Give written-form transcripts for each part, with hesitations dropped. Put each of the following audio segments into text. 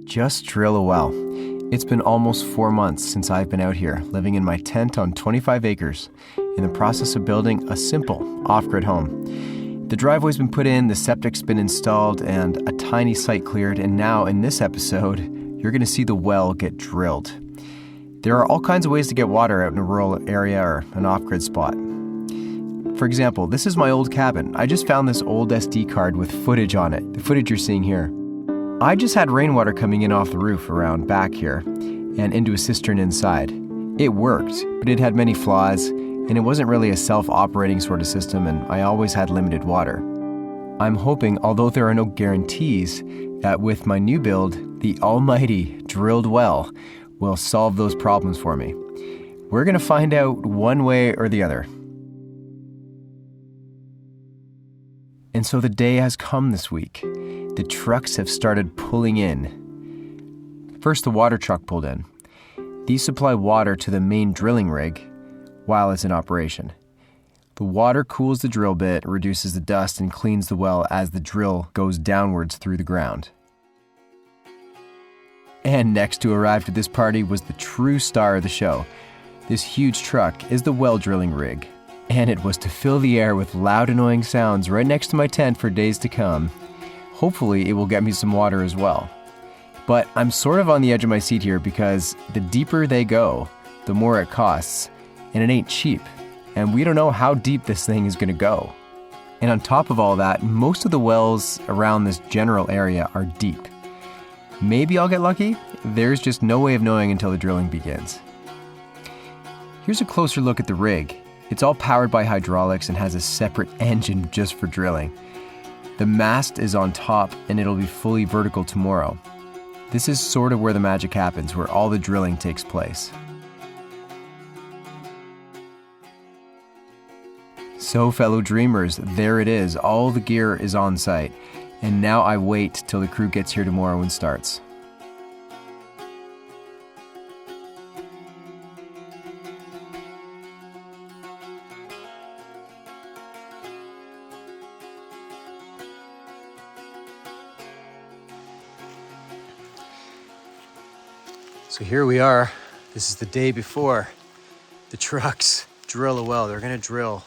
Just drill a well. It's been almost 4 months since I've been out here, living in my tent on 25 acres, in the process of building a simple off-grid home. The driveway's been put in, the septic's been installed, and a tiny site cleared, and now in this episode, you're going to see the well get drilled. There are all kinds of ways to get water out in a rural area or an off-grid spot. For example, this is my old cabin. I just found this old SD card with footage on it, the footage you're seeing here. I just had rainwater coming in off the roof around back here and into a cistern inside. It worked, but it had many flaws, and it wasn't really a self-operating sort of system, and I always had limited water. I'm hoping, although there are no guarantees, that with my new build, the almighty drilled well will solve those problems for me. We're going to find out one way or the other. And so the day has come this week. The trucks have started pulling in. First, the water truck pulled in. These supply water to the main drilling rig while it's in operation. The water cools the drill bit, reduces the dust, and cleans the well as the drill goes downwards through the ground. And next to arrive to this party was the true star of the show. This huge truck is the well drilling rig, and it was to fill the air with loud, annoying sounds right next to my tent for days to come. Hopefully, it will get me some water as well. But I'm sort of on the edge of my seat here because the deeper they go, the more it costs, and it ain't cheap. And we don't know how deep this thing is going to go. And on top of all that, most of the wells around this general area are deep. Maybe I'll get lucky. There's just no way of knowing until the drilling begins. Here's a closer look at the rig. It's all powered by hydraulics and has a separate engine just for drilling. The mast is on top and it'll be fully vertical tomorrow. This is sort of where the magic happens, where all the drilling takes place. So fellow dreamers, there it is. All the gear is on site. And now I wait till the crew gets here tomorrow and starts. So here we are. This is the day before the trucks drill a well. They're gonna drill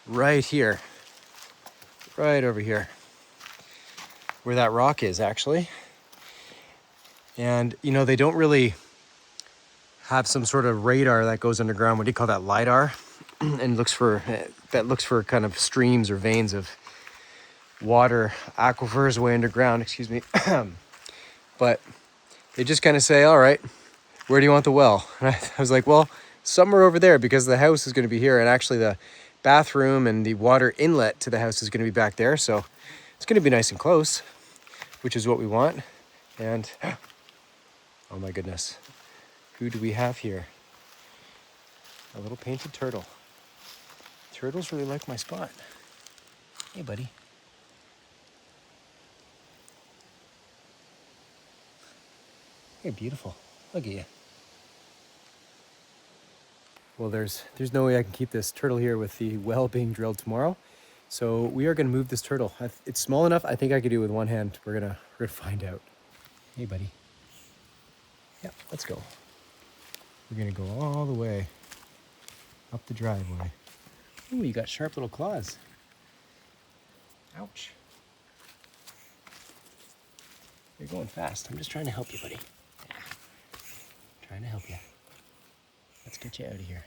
right here, right over here, where that rock is actually. And you know, they don't really have some sort of radar that goes underground. What do you call that? LiDAR? And looks for kind of streams or veins of water, aquifers way underground, excuse me. But they just kind of say, all right, where do you want the well? And I was like, well, somewhere over there, because the house is going to be here. And actually the bathroom and the water inlet to the house is going to be back there. So it's going to be nice and close, which is what we want. And, oh my goodness, who do we have here? A little painted turtle. Turtles really like my spot. Hey, buddy. You're beautiful. Look at you. Well, there's no way I can keep this turtle here with the well being drilled tomorrow. So we are going to move this turtle. It's small enough. I think I could do it with one hand. We're gonna find out. Hey, buddy. Yeah, let's go. We're gonna go all the way up the driveway. Ooh, you got sharp little claws. Ouch. You're going fast. I'm just trying to help you, buddy. Trying to help you. Let's get you out of here.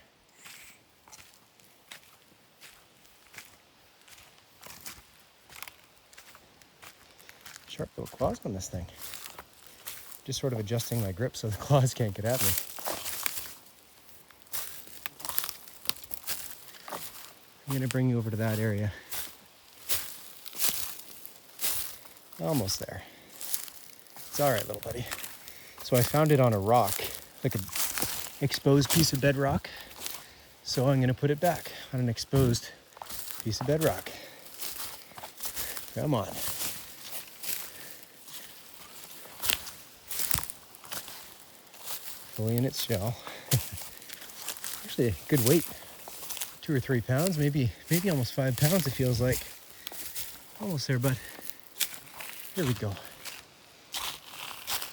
Sharp little claws on this thing. Just sort of adjusting my grip so the claws can't get at me. I'm gonna bring you over to that area. Almost there. It's all right, little buddy. So I found it on a rock, like an exposed piece of bedrock. So I'm gonna put it back on an exposed piece of bedrock. Come on. Fully in its shell. Actually a good weight. 2 or 3 pounds, maybe almost 5 pounds it feels like. Almost there, bud. Here we go.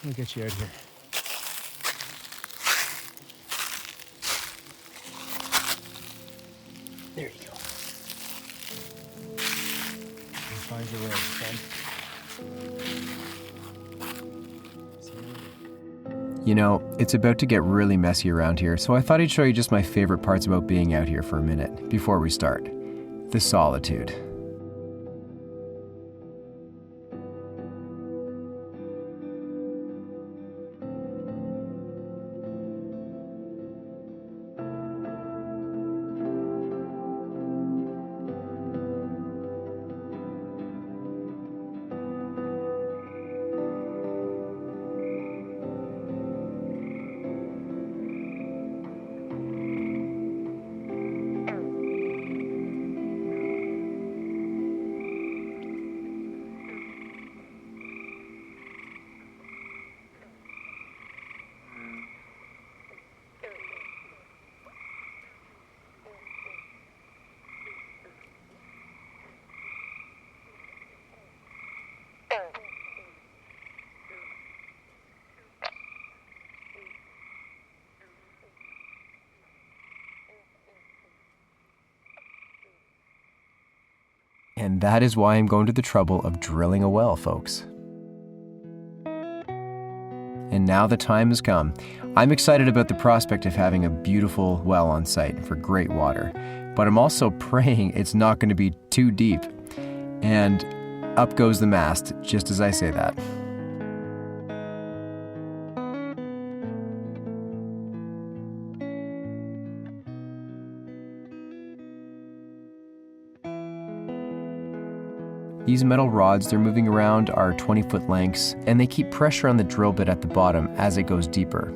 Let me get you out here. There you go. Find your way, friend. You know, it's about to get really messy around here, so I thought I'd show you just my favorite parts about being out here for a minute before we start. The solitude. And that is why I'm going to the trouble of drilling a well, folks. And now the time has come. I'm excited about the prospect of having a beautiful well on site for great water, but I'm also praying it's not going to be too deep. And up goes the mast, just as I say that. These metal rods they're moving around are 20-foot lengths, and they keep pressure on the drill bit at the bottom as it goes deeper.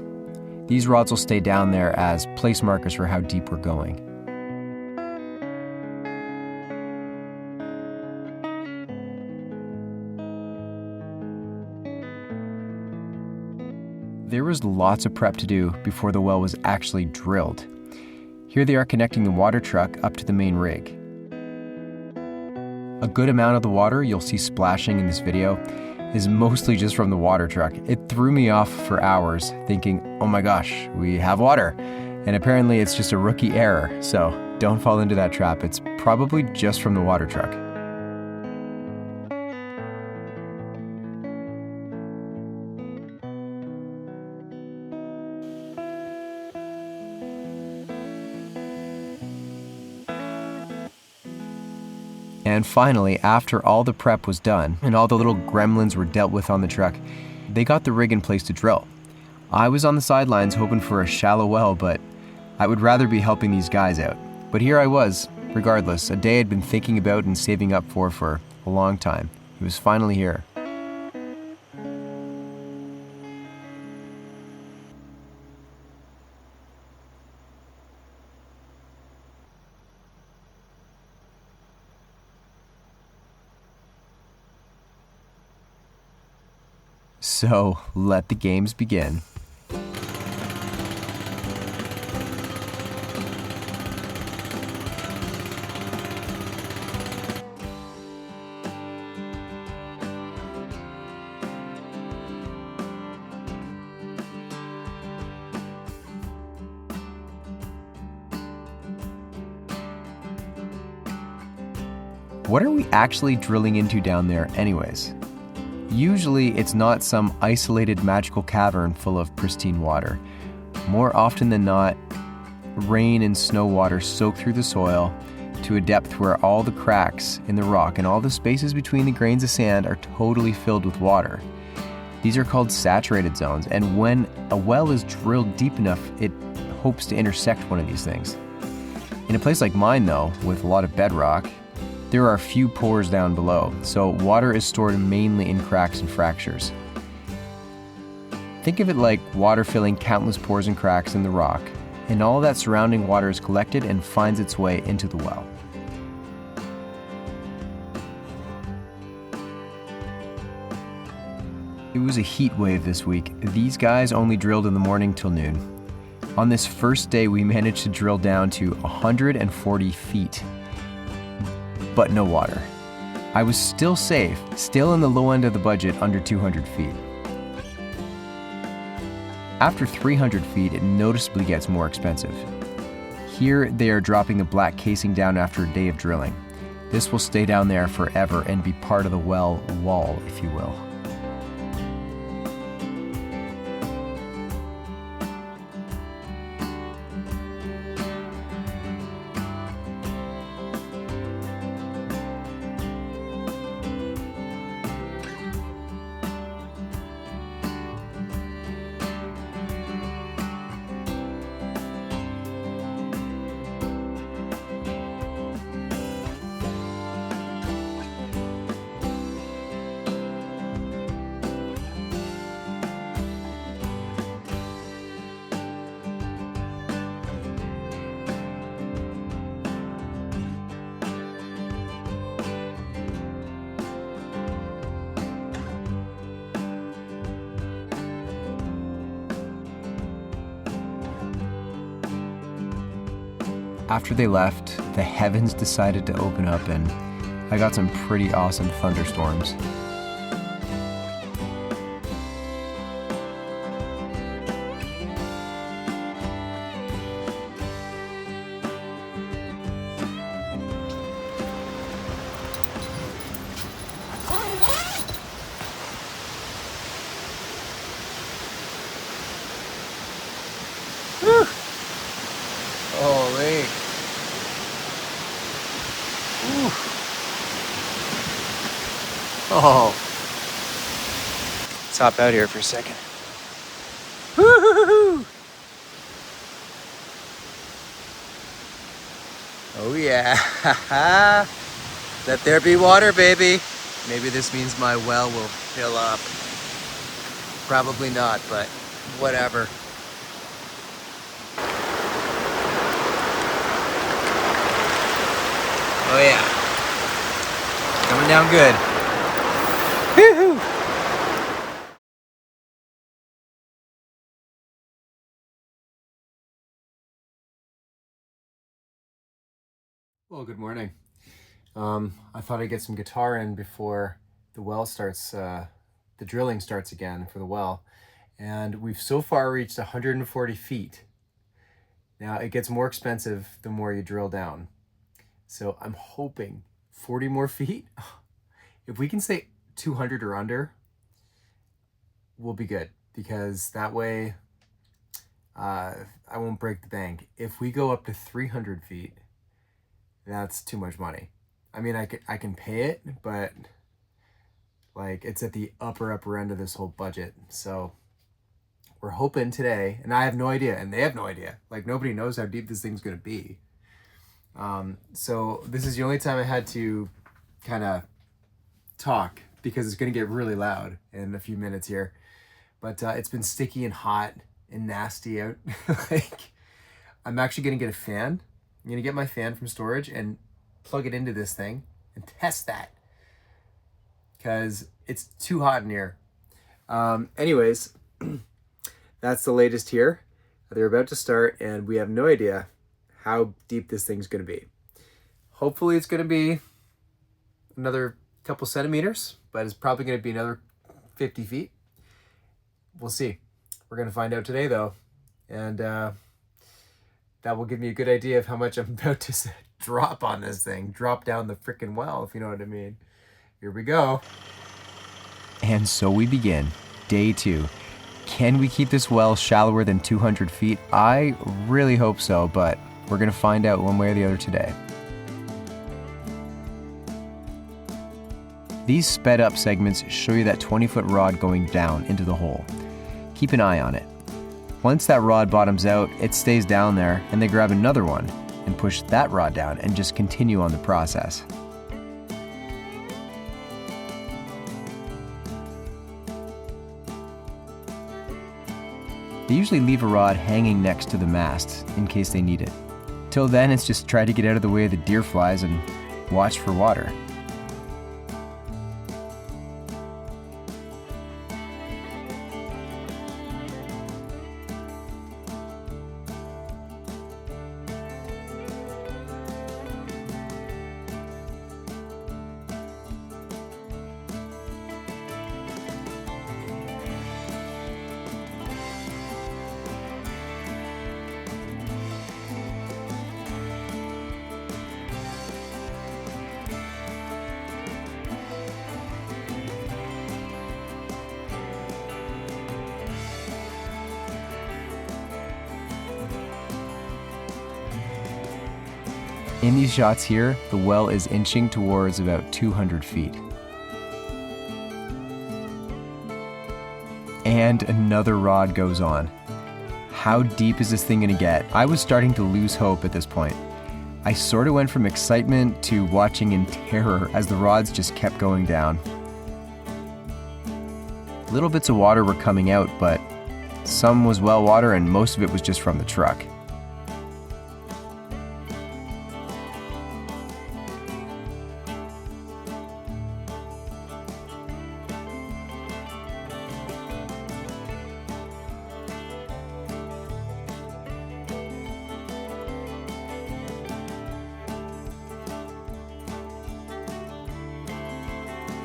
These rods will stay down there as place markers for how deep we're going. There was lots of prep to do before the well was actually drilled. Here they are connecting the water truck up to the main rig. A good amount of the water you'll see splashing in this video is mostly just from the water truck. It threw me off for hours thinking, oh my gosh, we have water. And apparently it's just a rookie error, so don't fall into that trap. It's probably just from the water truck. And finally, after all the prep was done and all the little gremlins were dealt with on the truck, they got the rig in place to drill. I was on the sidelines hoping for a shallow well, but I would rather be helping these guys out. But here I was, regardless, a day I'd been thinking about and saving up for a long time. It was finally here. So, let the games begin. What are we actually drilling into down there anyways? Usually it's not some isolated magical cavern full of pristine water. More often than not, rain and snow water soak through the soil to a depth where all the cracks in the rock and all the spaces between the grains of sand are totally filled with water. These are called saturated zones, and when a well is drilled deep enough, it hopes to intersect one of these things. In a place like mine though, with a lot of bedrock, there are few pores down below, so water is stored mainly in cracks and fractures. Think of it like water filling countless pores and cracks in the rock, and all that surrounding water is collected and finds its way into the well. It was a heat wave this week. These guys only drilled in the morning till noon. On this first day, we managed to drill down to 140 feet. But no water. I was still safe, still in the low end of the budget under 200 feet. After 300 feet, it noticeably gets more expensive. Here, they are dropping the black casing down after a day of drilling. This will stay down there forever and be part of the well wall, if you will. After they left, the heavens decided to open up and I got some pretty awesome thunderstorms. Holy. Ooh. Oh. Let's hop out here for a second. Woo-hoo-hoo-hoo. Oh yeah. Let there be water, baby. Maybe this means my well will fill up. Probably not, but whatever. Oh yeah, coming down good. Woo-hoo. Well, good morning. I thought I'd get some guitar in before the well starts, the drilling starts again for the well. And we've so far reached 140 feet. Now it gets more expensive the more you drill down. So I'm hoping 40 more feet. If we can say 200 or under, we'll be good, because that way I won't break the bank. If we go up to 300 feet, that's too much money. I mean, I can pay it, but like it's at the upper end of this whole budget. So we're hoping today, and I have no idea, and they have no idea. Like nobody knows how deep this thing's gonna be. So this is the only time I had to kind of talk, because it's going to get really loud in a few minutes here. But it's been sticky and hot and nasty out. Like, I'm actually going to get a fan. I'm going to get my fan from storage and plug it into this thing and test that, because it's too hot in here. Anyways, that's the latest here. They're about to start and we have no idea how deep this thing's going to be. Hopefully it's going to be another couple centimeters, but it's probably going to be another 50 feet. We'll see. We're going to find out today though. And that will give me a good idea of how much I'm about to drop on this thing. Drop down the frickin' well, if you know what I mean. Here we go. And so we begin. Day 2. Can we keep this well shallower than 200 feet? I really hope so, but we're going to find out one way or the other today. These sped up segments show you that 20-foot rod going down into the hole. Keep an eye on it. Once that rod bottoms out, it stays down there, and they grab another one and push that rod down and just continue on the process. They usually leave a rod hanging next to the mast in case they need it. Till then, it's just try to get out of the way of the deer flies and watch for water. In these shots here, the well is inching towards about 200 feet. And another rod goes on. How deep is this thing gonna get? I was starting to lose hope at this point. I sort of went from excitement to watching in terror as the rods just kept going down. Little bits of water were coming out, but some was well water and most of it was just from the truck.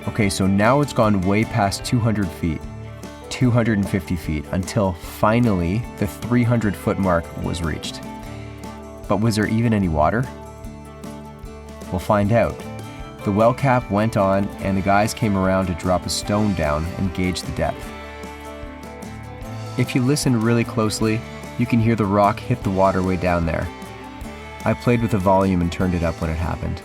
Okay, so now it's gone way past 200 feet, 250 feet, until finally the 300-foot mark was reached. But was there even any water? We'll find out. The well cap went on and the guys came around to drop a stone down and gauge the depth. If you listen really closely, you can hear the rock hit the water way down there. I played with the volume and turned it up when it happened.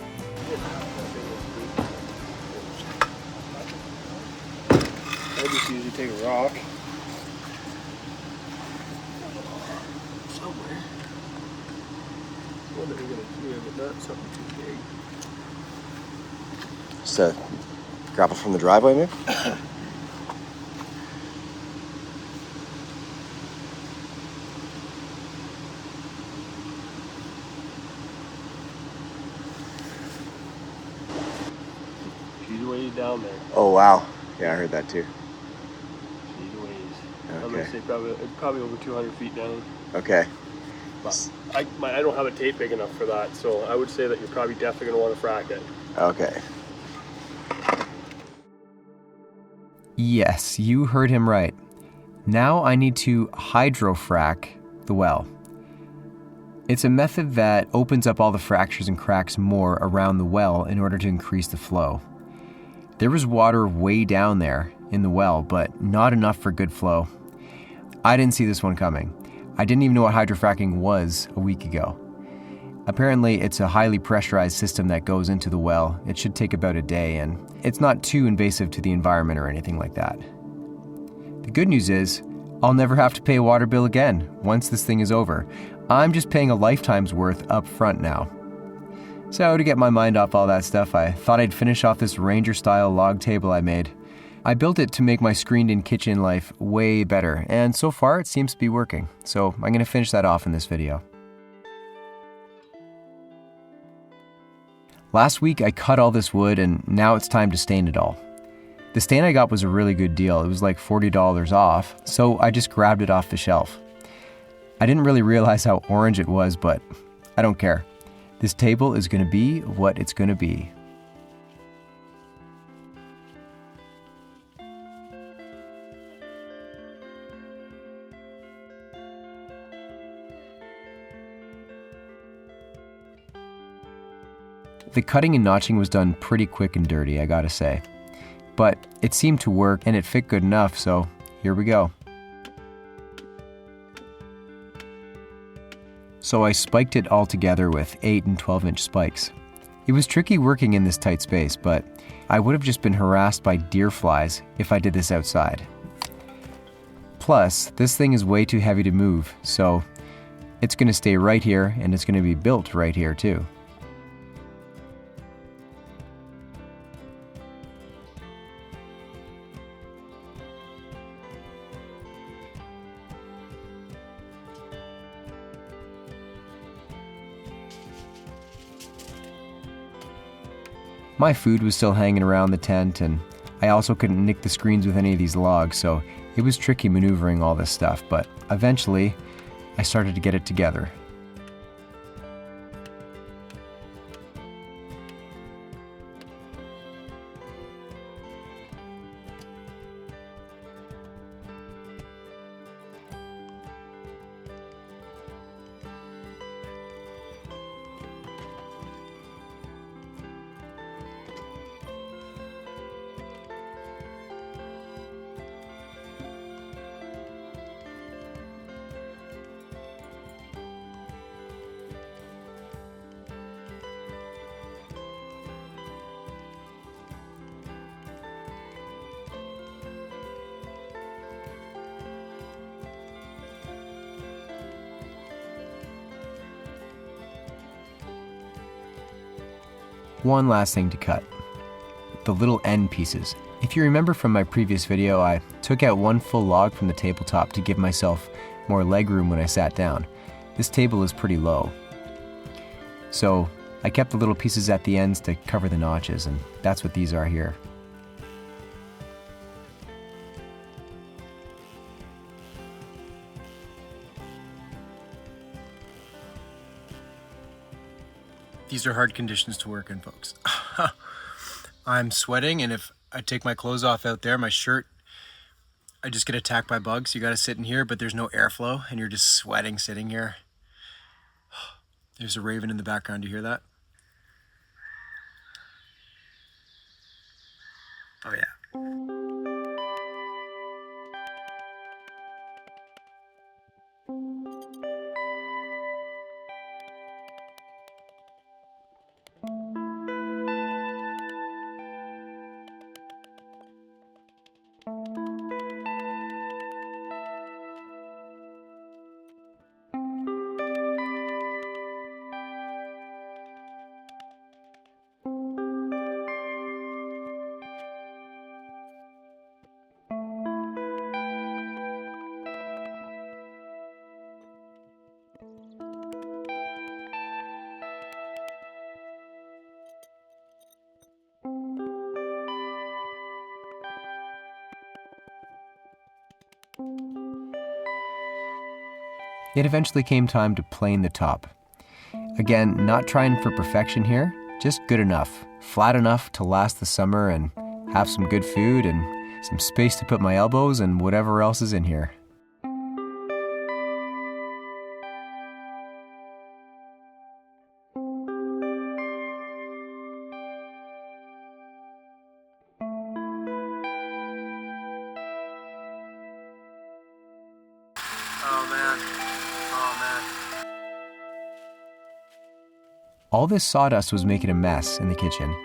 I just usually take a rock somewhere. One that we're gonna do, but not something too big. Just a gravel from the driveway, maybe? She's way down there. Oh, wow. Yeah, I heard that too. She's ways. Okay. I'm gonna say probably over 200 feet down. Okay. But I don't have a tape big enough for that, so I would say that you're probably definitely gonna want to frack it. Okay. Yes, you heard him right. Now I need to hydrofrack the well. It's a method that opens up all the fractures and cracks more around the well in order to increase the flow. There was water way down there in the well, but not enough for good flow. I didn't see this one coming. I didn't even know what hydrofracking was a week ago. Apparently, it's a highly pressurized system that goes into the well. It should take about a day, and it's not too invasive to the environment or anything like that. The good news is, I'll never have to pay a water bill again once this thing is over. I'm just paying a lifetime's worth up front now. So to get my mind off all that stuff, I thought I'd finish off this Ranger-style log table I made. I built it to make my screened-in kitchen life way better, and so far it seems to be working. So I'm going to finish that off in this video. Last week I cut all this wood and now it's time to stain it all. The stain I got was a really good deal. It was like $40 off, so I just grabbed it off the shelf. I didn't really realize how orange it was, but I don't care. This table is going to be what it's going to be. The cutting and notching was done pretty quick and dirty, I gotta say. But it seemed to work and it fit good enough, so here we go. So I spiked it all together with 8 and 12-inch spikes. It was tricky working in this tight space, but I would have just been harassed by deer flies if I did this outside. Plus, this thing is way too heavy to move, so it's gonna stay right here and it's gonna be built right here too. My food was still hanging around the tent, and I also couldn't nick the screens with any of these logs, so it was tricky maneuvering all this stuff, but eventually I started to get it together. one last thing to cut. The little end pieces. If you remember from my previous video, I took out one full log from the tabletop to give myself more leg room when I sat down. This table is pretty low. So I kept the little pieces at the ends to cover the notches, and that's what these are here. These are hard conditions to work in, folks. I'm sweating, and if I take my clothes off out there, my shirt, I just get attacked by bugs. You gotta sit in here, but there's no airflow, and you're just sweating sitting here. There's a raven in the background, do you hear that? Oh yeah. It eventually came time to plane the top. Again, not trying for perfection here, just good enough. Flat enough to last the summer and have some good food and some space to put my elbows and whatever else is in here. All this sawdust was making a mess in the kitchen,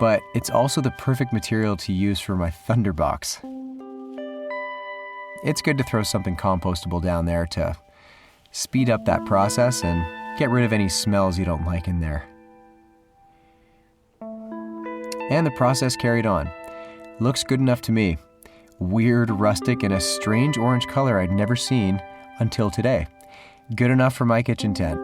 but it's also the perfect material to use for my thunderbox. It's good to throw something compostable down there to speed up that process and get rid of any smells you don't like in there. And the process carried on. Looks good enough to me. Weird, rustic, and a strange orange color I'd never seen until today. Good enough for my kitchen tent.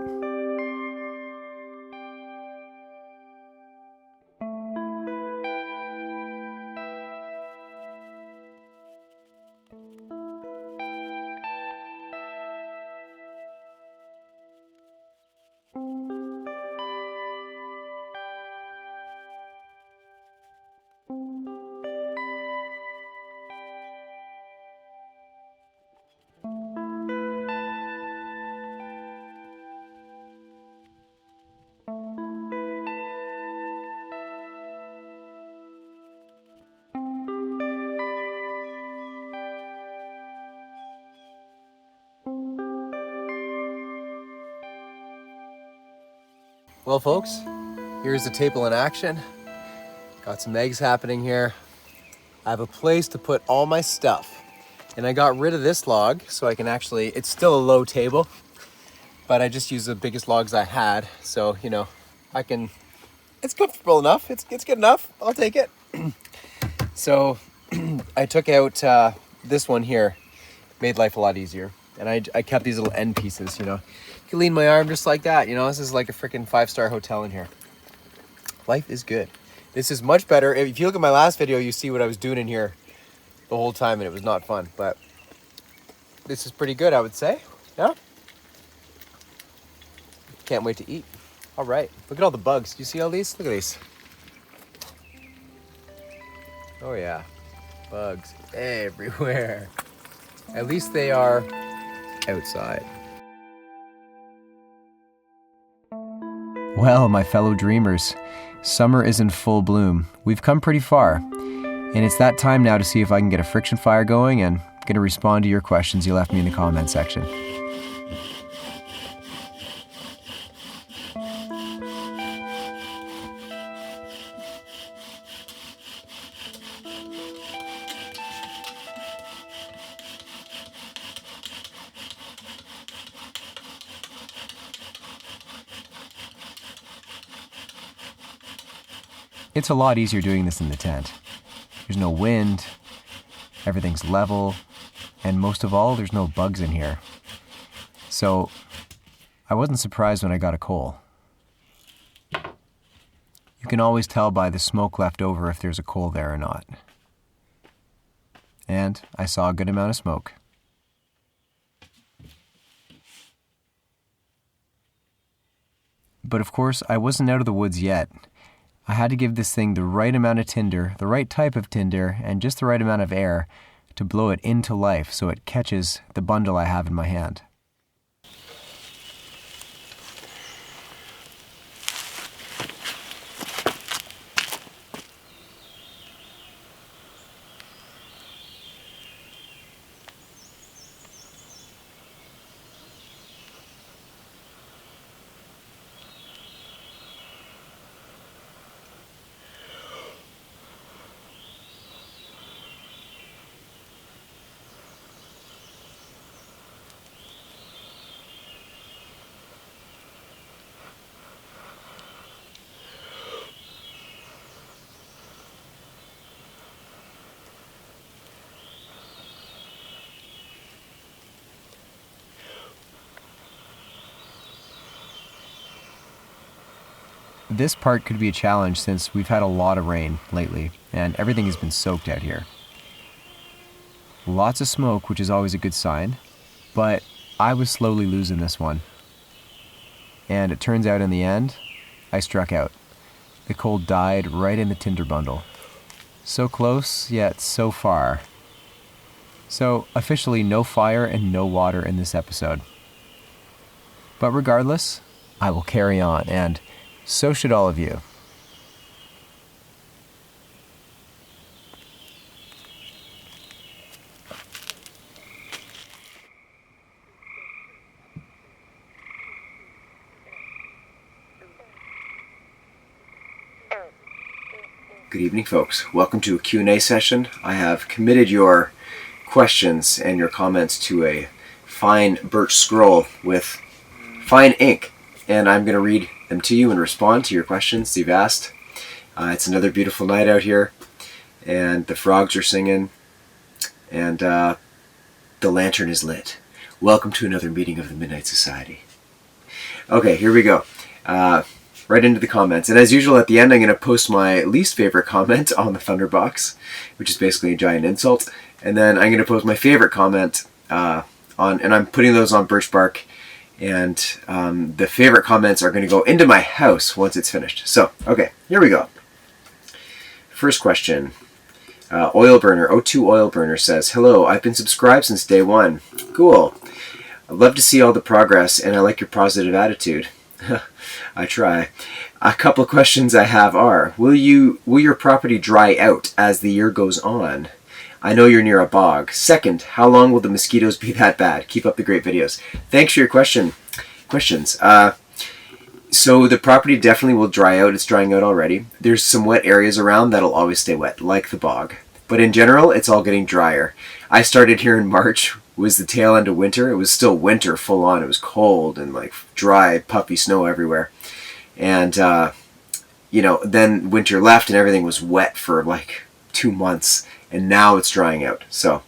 Well, folks, here's the table in action. Got some eggs happening here. I have a place to put all my stuff. And I got rid of this log so I can actually, it's still a low table, but I just used the biggest logs I had. So, you know, I can, it's comfortable enough. It's good enough. I'll take it. So I took out this one here, made life a lot easier. And I kept these little end pieces, you know. You can lean my arm just like that, you know. This is like a freaking 5-star hotel in here. Life is good. This is much better. If you look at my last video, you see what I was doing in here the whole time, and it was not fun. But this is pretty good, I would say. Yeah? Can't wait to eat. All right. Look at all the bugs. Do you see all these? Look at these. Oh, yeah. Bugs everywhere. At least they are outside. Well, my fellow dreamers, summer is in full bloom. We've come pretty far, and it's that time now to see if I can get a friction fire going, and I'm going to respond to your questions you left me in the comment section. It's a lot easier doing this in the tent. There's no wind, everything's level, and most of all, there's no bugs in here. So I wasn't surprised when I got a coal. You can always tell by the smoke left over if there's a coal there or not. And I saw a good amount of smoke. But of course, I wasn't out of the woods yet. I had to give this thing the right amount of tinder, the right type of tinder, and just the right amount of air to blow it into life so it catches the bundle I have in my hand. This part could be a challenge since we've had a lot of rain lately and everything has been soaked out here. Lots of smoke, which is always a good sign, but I was slowly losing this one. And it turns out in the end, I struck out. The coal died right in the tinder bundle. So close, yet so far. So officially no fire and no water in this episode. But regardless, I will carry on, and so should all of you. Good evening, folks. Welcome to a Q&A session. I have committed your questions and your comments to a fine birch scroll with fine ink, and I'm going to read them to you and respond to your questions you've asked. It's another beautiful night out here, and the frogs are singing, and the lantern is lit. Welcome to another meeting of the Midnight Society. Okay, here we go. Right into the comments. And as usual, at the end, I'm going to post my least favorite comment on the Thunderbox, which is basically a giant insult. And then I'm going to post my favorite comment and I'm putting those on birch bark. And the favorite comments are going to go into my house once it's finished. So, okay, here we go. First question. Oil Burner, O2 Oil Burner says, hello, I've been subscribed since day one. Cool. I love to see all the progress, and I like your positive attitude. I try. A couple of questions I have are, will your property dry out as the year goes on? I know you're near a bog. Second, how long will the mosquitoes be that bad? Keep up the great videos. Thanks for your questions. So the property definitely will dry out. It's drying out already. There's some wet areas around that'll always stay wet, like the bog. But in general, it's all getting drier. I started here in March. Was the tail end of winter. It was still winter full on. It was cold and like dry, puffy snow everywhere. And, then winter left and everything was wet for like 2 months. And now it's drying out. So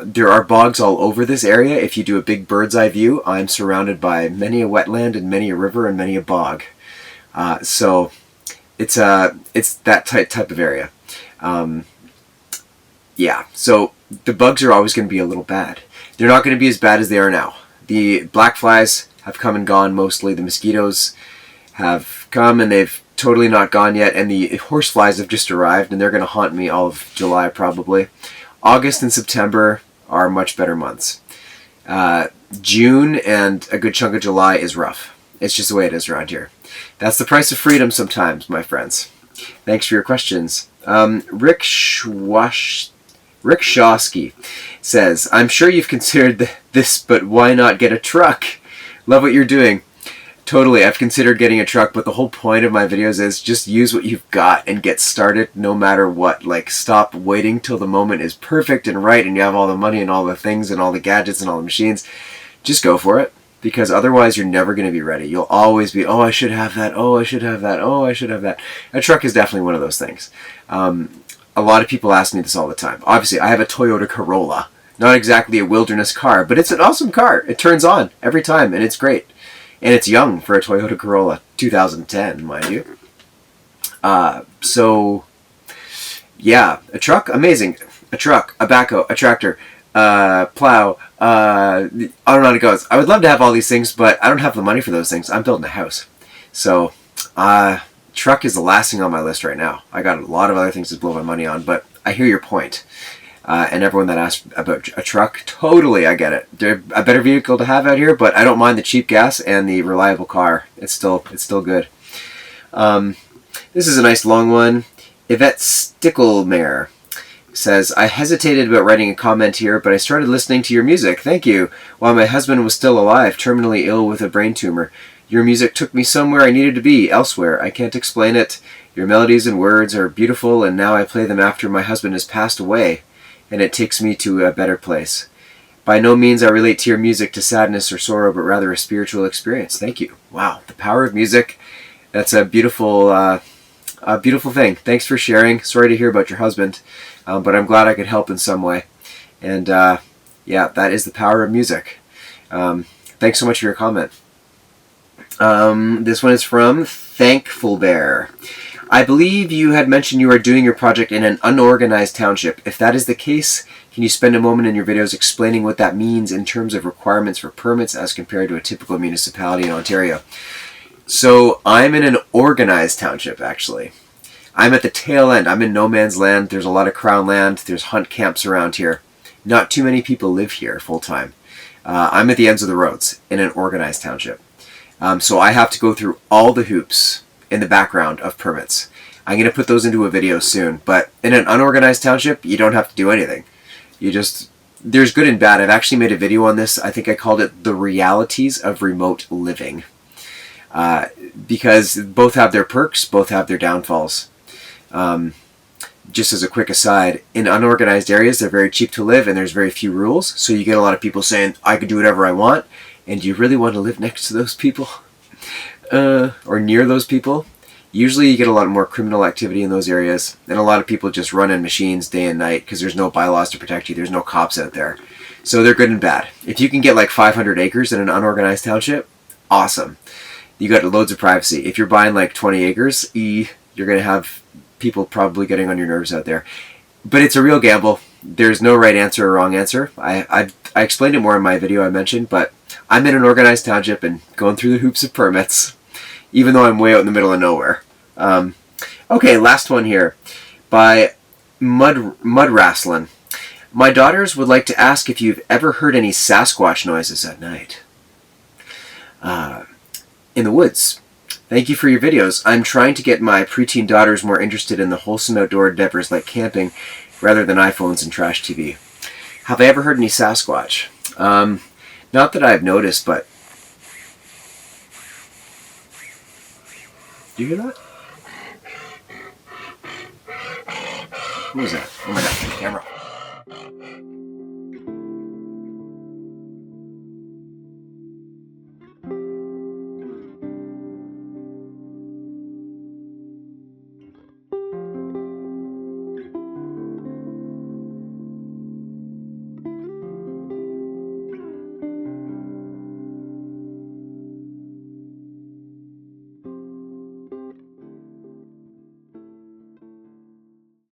there are bogs all over this area. If you do a big bird's eye view, I'm surrounded by many a wetland and many a river and many a bog. So it's that type of area. Yeah, so the bugs are always going to be a little bad. They're not going to be as bad as they are now. The black flies have come and gone mostly. The mosquitoes have come and they've totally not gone yet. And the horse flies have just arrived and they're going to haunt me all of July probably. August and September are much better months. June and a good chunk of July is rough. It's just the way it is around here. That's the price of freedom sometimes, my friends. Thanks for your questions. Rick Shosky says, I'm sure you've considered this, but why not get a truck? Love what you're doing. Totally, I've considered getting a truck, but the whole point of my videos is just use what you've got and get started no matter what. Like, stop waiting till the moment is perfect and right and you have all the money and all the things and all the gadgets and all the machines. Just go for it. because otherwise you're never going to be ready. You'll always be, oh, I should have that. Oh, I should have that. Oh, I should have that. A truck is definitely one of those things. A lot of people ask me this all the time. Obviously, I have a Toyota Corolla. Not exactly a wilderness car, but it's an awesome car. It turns on every time, and it's great. And it's young for a Toyota Corolla, 2010, mind you. So, yeah, a truck, amazing. A truck, a backhoe, a tractor, plow, I don't know how it goes. I would love to have all these things, but I don't have the money for those things. I'm building a house. So, truck is the last thing on my list right now. I got a lot of other things to blow my money on, but I hear your point. And everyone that asked about a truck, totally, I get it. They're a better vehicle to have out here, but I don't mind the cheap gas and the reliable car. It's still good. This is a nice long one. Yvette Stickelmare says, I hesitated about writing a comment here, but I started listening to your music. Thank you. While my husband was still alive, terminally ill with a brain tumor. Your music took me somewhere I needed to be, elsewhere. I can't explain it. Your melodies and words are beautiful, and now I play them after my husband has passed away, and it takes me to a better place. By no means I relate to your music to sadness or sorrow, but rather a spiritual experience. Thank you. Wow, the power of music. That's a beautiful thing. Thanks for sharing. Sorry to hear about your husband, but I'm glad I could help in some way. And yeah, that is the power of music. Thanks so much for your comment. This one is from Thankful Bear. I believe you had mentioned you are doing your project in an unorganized township. If that is the case, can you spend a moment in your videos explaining what that means in terms of requirements for permits as compared to a typical municipality in Ontario? So I'm in an organized township, actually. I'm at the tail end. I'm in no man's land. There's a lot of crown land. There's hunt camps around here. Not too many people live here full time. I'm at the ends of the roads in an organized township. So I have to go through all the hoops in the background of permits. I'm going to put those into a video soon, but in an unorganized township, you don't have to do anything. There's good and bad. I've actually made a video on this. I think I called it The Realities of Remote Living. Because both have their perks, both have their downfalls. Just as a quick aside, in unorganized areas, they're very cheap to live and there's very few rules, so you get a lot of people saying, I can do whatever I want, and do you really want to live next to those people? Or near those people? Usually you get a lot more criminal activity in those areas, and a lot of people just run in machines day and night because there's no bylaws to protect you, there's no cops out there. So they're good and bad. If you can get like 500 acres in an unorganized township, awesome. You got loads of privacy. If you're buying like 20 acres, you're going to have people probably getting on your nerves out there. But it's a real gamble. There's no right answer or wrong answer. I explained it more in my video I mentioned, but I'm in an organized township and going through the hoops of permits, even though I'm way out in the middle of nowhere. Okay, last one here by Mud Wrastlin'. My daughters would like to ask if you've ever heard any Sasquatch noises at night. In the woods. Thank you for your videos. I'm trying to get my preteen daughters more interested in the wholesome outdoor endeavors like camping rather than iPhones and trash TV. Have I ever heard any Sasquatch? Not that I've noticed, but... Do you hear that? What was that? Oh my god, the camera.